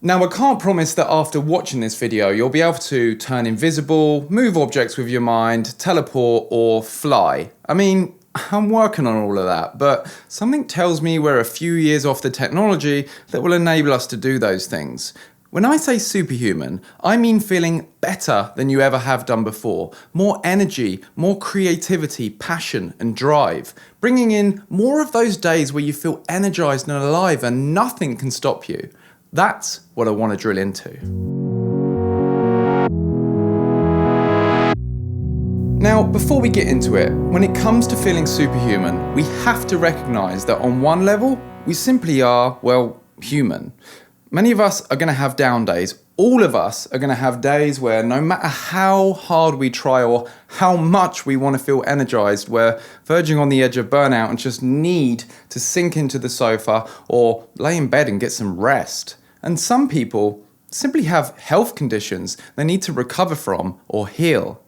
Now, I can't promise that after watching this video, you'll be able to turn invisible, move objects with your mind, teleport, or fly. I mean, I'm working on all of that, but something tells me we're a few years off the technology that will enable us to do those things. When I say superhuman, I mean feeling better than you ever have done before. More energy, more creativity, passion, and drive. Bringing in more of those days where you feel energized and alive and nothing can stop you. That's what I want to drill into. Now, before we get into it, when it comes to feeling superhuman, we have to recognize that on one level, we simply are, well, human. Many of us are going to have down days. All of us are going to have days where no matter how hard we try or how much we want to feel energized, we're verging on the edge of burnout and just need to sink into the sofa or lay in bed and get some rest. And some people simply have health conditions they need to recover from or heal.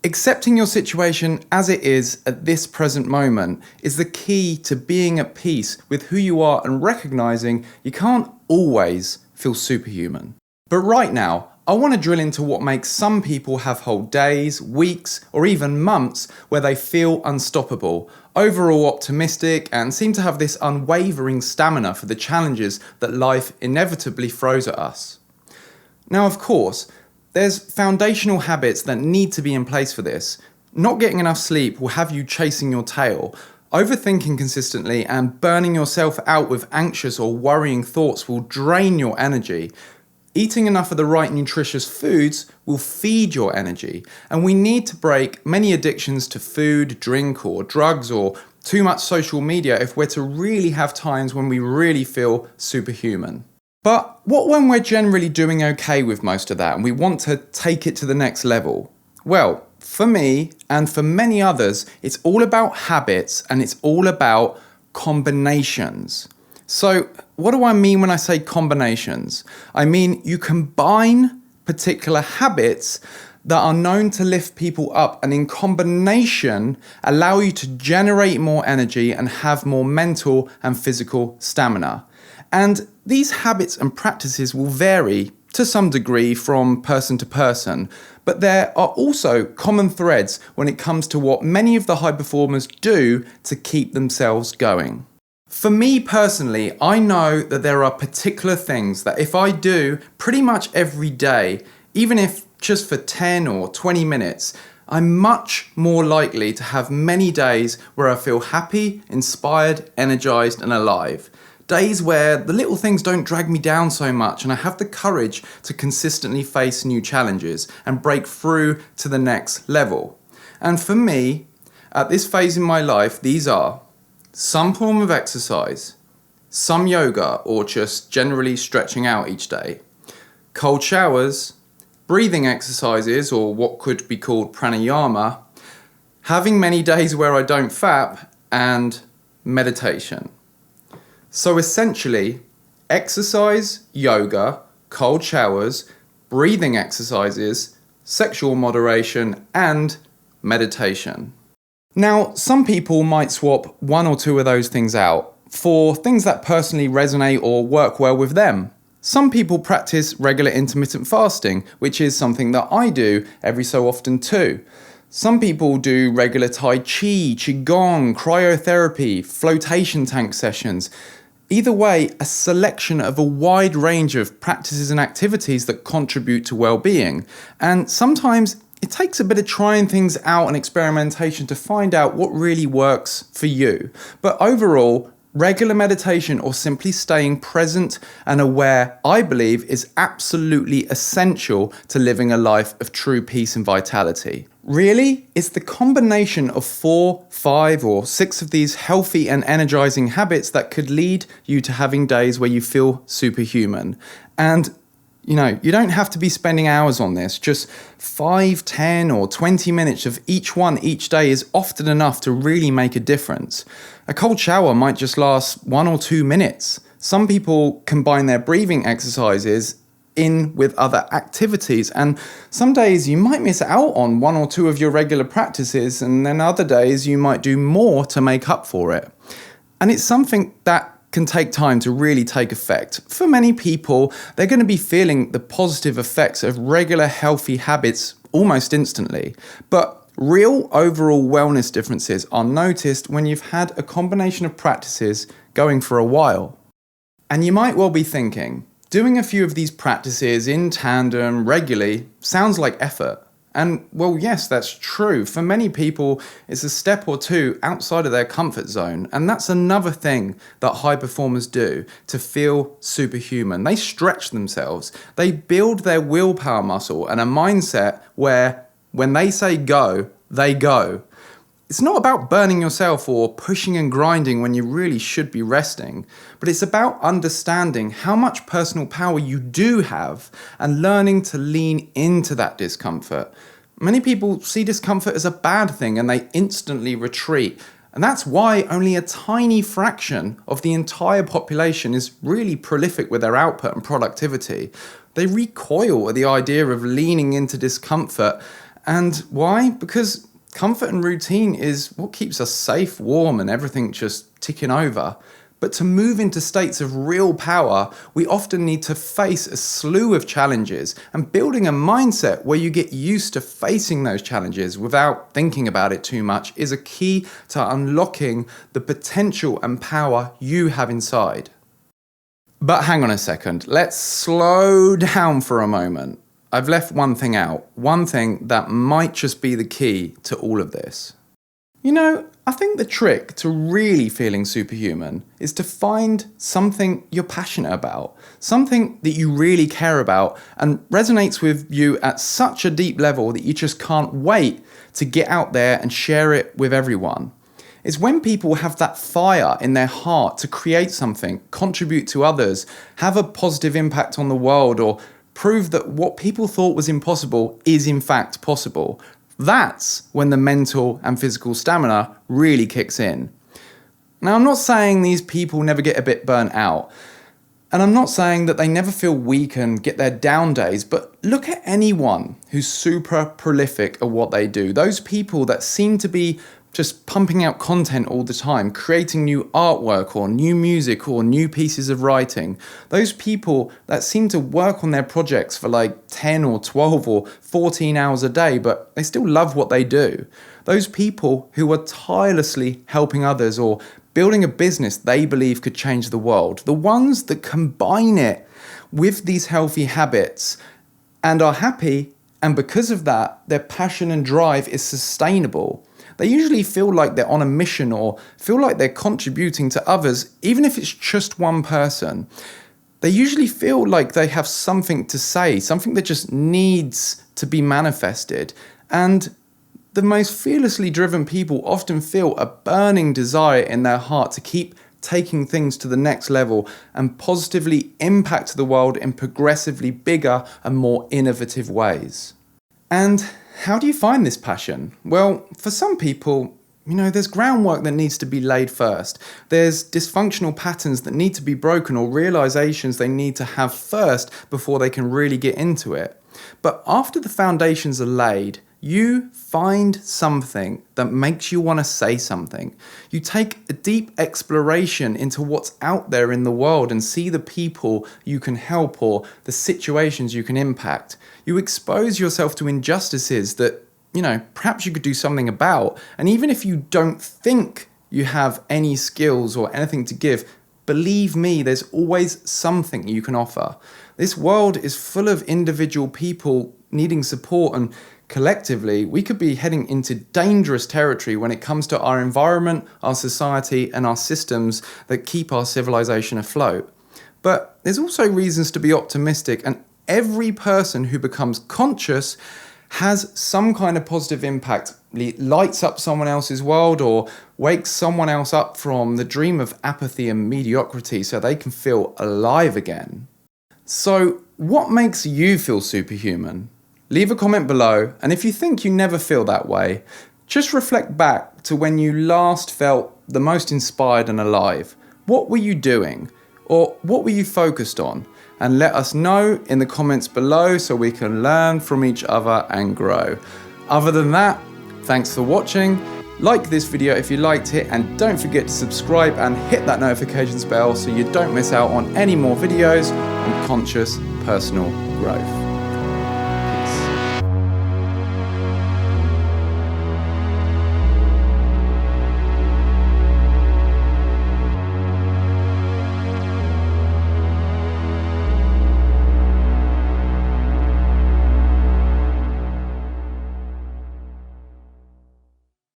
Accepting your situation as it is at this present moment is the key to being at peace with who you are and recognizing you can't always feel superhuman. But right now, I want to drill into what makes some people have whole days, weeks, or even months where they feel unstoppable, overall optimistic, and seem to have this unwavering stamina for the challenges that life inevitably throws at us. Now, of course, there's foundational habits that need to be in place for this. Not getting enough sleep will have you chasing your tail. Overthinking consistently and burning yourself out with anxious or worrying thoughts will drain your energy. Eating enough of the right nutritious foods will feed your energy. And we need to break many addictions to food, drink, or drugs, or too much social media if we're to really have times when we really feel superhuman. But what when we're generally doing okay with most of that and we want to take it to the next level? Well, for me and for many others, it's all about habits and it's all about combinations. So what do I mean when I say combinations? I mean you combine particular habits that are known to lift people up and in combination allow you to generate more energy and have more mental and physical stamina. And these habits and practices will vary to some degree from person to person, but there are also common threads when it comes to what many of the high performers do to keep themselves going. For me personally, I know that there are particular things that if I do pretty much every day, even if just for 10 or 20 minutes, I'm much more likely to have many days where I feel happy, inspired, energized, and alive. Days where the little things don't drag me down so much and I have the courage to consistently face new challenges and break through to the next level. And for me, at this phase in my life, these are some form of exercise, some yoga or just generally stretching out each day, cold showers, breathing exercises or what could be called pranayama, having many days where I don't fap, and meditation. So essentially, exercise, yoga, cold showers, breathing exercises, sexual moderation, and meditation. Now, some people might swap one or two of those things out for things that personally resonate or work well with them. Some people practice regular intermittent fasting, which is something that I do every so often too. Some people do regular Tai Chi, Qigong, cryotherapy, flotation tank sessions. Either way, a selection of a wide range of practices and activities that contribute to well-being. And sometimes it takes a bit of trying things out and experimentation to find out what really works for you. But overall, regular meditation or simply staying present and aware, I believe, is absolutely essential to living a life of true peace and vitality. Really, it's the combination of 4, 5, or 6 of these healthy and energizing habits that could lead you to having days where you feel superhuman. And you don't have to be spending hours on this. Just 5, 10, or 20 minutes of each one each day is often enough to really make a difference. A cold shower might just last 1 or 2 minutes. Some people combine their breathing exercises in with other activities, and some days you might miss out on 1 or 2 of your regular practices, and then other days you might do more to make up for it. And it's something that can take time to really take effect. For many people, they're going to be feeling the positive effects of regular healthy habits almost instantly. But real overall wellness differences are noticed when you've had a combination of practices going for a while. And you might well be thinking, doing a few of these practices in tandem regularly sounds like effort. And well, yes, that's true. For many people, it's a step or two outside of their comfort zone. And that's another thing that high performers do to feel superhuman. They stretch themselves. They build their willpower muscle and a mindset where when they say go, they go. It's not about burning yourself or pushing and grinding when you really should be resting, but it's about understanding how much personal power you do have and learning to lean into that discomfort. Many people see discomfort as a bad thing and they instantly retreat. And that's why only a tiny fraction of the entire population is really prolific with their output and productivity. They recoil at the idea of leaning into discomfort. And why? Because comfort and routine is what keeps us safe, warm, and everything just ticking over. But to move into states of real power, we often need to face a slew of challenges, and building a mindset where you get used to facing those challenges without thinking about it too much is a key to unlocking the potential and power you have inside. But hang on a second, let's slow down for a moment. I've left one thing out, one thing that might just be the key to all of this. You know, I think the trick to really feeling superhuman is to find something you're passionate about, something that you really care about and resonates with you at such a deep level that you just can't wait to get out there and share it with everyone. It's when people have that fire in their heart to create something, contribute to others, have a positive impact on the world, or prove that what people thought was impossible is in fact possible. That's when the mental and physical stamina really kicks in. Now, I'm not saying these people never get a bit burnt out, and I'm not saying that they never feel weak and get their down days, but look at anyone who's super prolific at what they do. Those people that seem to be just pumping out content all the time, creating new artwork or new music or new pieces of writing. Those people that seem to work on their projects for like 10 or 12 or 14 hours a day, but they still love what they do. Those people who are tirelessly helping others or building a business they believe could change the world. The ones that combine it with these healthy habits and are happy, and because of that, their passion and drive is sustainable. They usually feel like they're on a mission or feel like they're contributing to others, even if it's just one person. They usually feel like they have something to say, something that just needs to be manifested. And the most fearlessly driven people often feel a burning desire in their heart to keep taking things to the next level and positively impact the world in progressively bigger and more innovative ways. And how do you find this passion? Well, for some people, there's groundwork that needs to be laid first. There's dysfunctional patterns that need to be broken or realizations they need to have first before they can really get into it. But after the foundations are laid, you find something that makes you want to say something. You take a deep exploration into what's out there in the world and see the people you can help or the situations you can impact. You expose yourself to injustices that, perhaps you could do something about. And even if you don't think you have any skills or anything to give, believe me, there's always something you can offer. This world is full of individual people needing support, and collectively, we could be heading into dangerous territory when it comes to our environment, our society, and our systems that keep our civilization afloat. But there's also reasons to be optimistic, and every person who becomes conscious has some kind of positive impact, lights up someone else's world or wakes someone else up from the dream of apathy and mediocrity so they can feel alive again. So, what makes you feel superhuman? Leave a comment below, and if you think you never feel that way, just reflect back to when you last felt the most inspired and alive. What were you doing? Or what were you focused on? And let us know in the comments below so we can learn from each other and grow. Other than that, thanks for watching, Like this video if you liked it, and don't forget to subscribe and hit that notifications bell so you don't miss out on any more videos on conscious personal growth.